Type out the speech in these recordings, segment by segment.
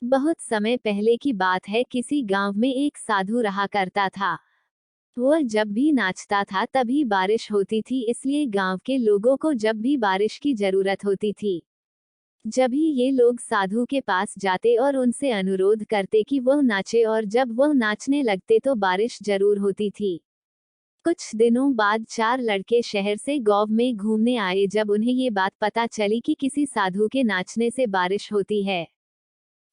बहुत समय पहले की बात है, किसी गांव में एक साधु रहा करता था। वह जब भी नाचता था तभी बारिश होती थी, इसलिए गांव के लोगों को जब भी बारिश की जरूरत होती थी, जब ही ये लोग साधु के पास जाते और उनसे अनुरोध करते कि वह नाचे, और जब वह नाचने लगते तो बारिश जरूर होती थी। कुछ दिनों बाद 4 लड़के शहर से गांव में घूमने आए। जब उन्हें ये बात पता चली कि किसी साधु के नाचने से बारिश होती है,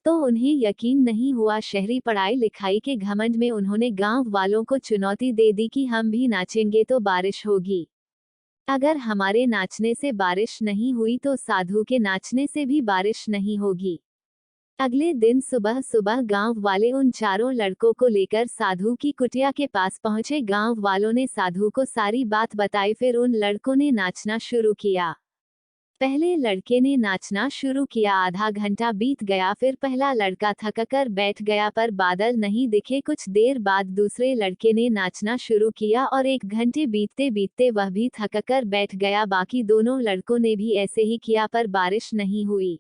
तो उन्हें यकीन नहीं हुआ। शहरी पढ़ाई लिखाई के घमंड में उन्होंने गांव वालों को चुनौती दे दी कि हम भी नाचेंगे तो बारिश होगी। अगर हमारे नाचने से बारिश नहीं हुई तो साधु के नाचने से भी बारिश नहीं होगी। अगले दिन सुबह सुबह गांव वाले उन चारों लड़कों को लेकर साधु की कुटिया के पास पहुंचे। गांव वालों ने साधु को सारी बात बताई, फिर उन लड़कों ने नाचना शुरू किया। पहले लड़के ने नाचना शुरू किया, आधा घंटा बीत गया, फिर पहला लड़का थककर बैठ गया पर बादल नहीं दिखे। कुछ देर बाद दूसरे लड़के ने नाचना शुरू किया और 1 घंटे बीतते बीतते वह भी थककर बैठ गया। बाकी दोनों लड़कों ने भी ऐसे ही किया पर बारिश नहीं हुई।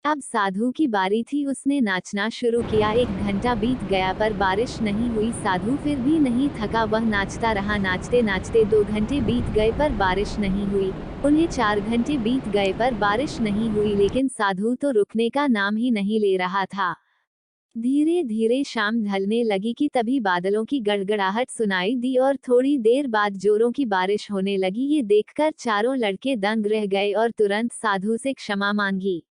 अब साधु की बारी थी, उसने नाचना शुरू किया। 1 घंटा बीत गया पर बारिश नहीं हुई। साधु फिर भी नहीं थका, वह नाचता रहा। नाचते नाचते 2 घंटे बीत गए पर बारिश नहीं हुई। उन्हें 4 घंटे बीत गए पर बारिश नहीं हुई, लेकिन साधु तो रुकने का नाम ही नहीं ले रहा था। धीरे धीरे शाम ढलने लगी कि तभी बादलों की गड़गड़ाहट सुनाई दी और थोड़ी देर बाद जोरों की बारिश होने लगी। ये देखकर चारों लड़के दंग रह गए और तुरंत साधु से क्षमा मांगी।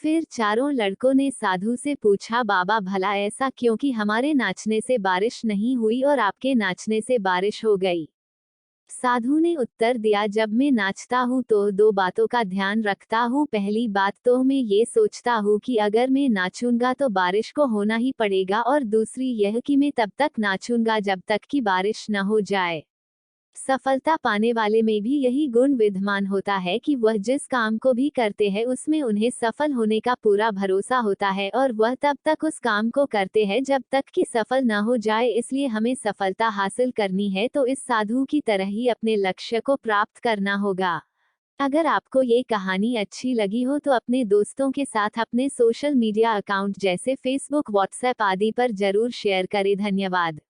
फिर चारों लड़कों ने साधु से पूछा, बाबा भला ऐसा क्यों कि हमारे नाचने से बारिश नहीं हुई और आपके नाचने से बारिश हो गई? साधु ने उत्तर दिया, जब मैं नाचता हूँ तो 2 बातों का ध्यान रखता हूँ। पहली बात तो मैं ये सोचता हूँ कि अगर मैं नाचूंगा तो बारिश को होना ही पड़ेगा, और दूसरी यह कि मैं तब तक नाचूंगा जब तक कि बारिश न हो जाए। सफलता पाने वाले में भी यही गुण विद्यमान होता है कि वह जिस काम को भी करते हैं उसमें उन्हें सफल होने का पूरा भरोसा होता है, और वह तब तक उस काम को करते हैं जब तक कि सफल न हो जाए। इसलिए हमें सफलता हासिल करनी है तो इस साधु की तरह ही अपने लक्ष्य को प्राप्त करना होगा। अगर आपको ये कहानी अच्छी लगी हो तो अपने दोस्तों के साथ अपने सोशल मीडिया अकाउंट जैसे फेसबुक, व्हाट्सएप आदि पर जरूर शेयर करें। धन्यवाद।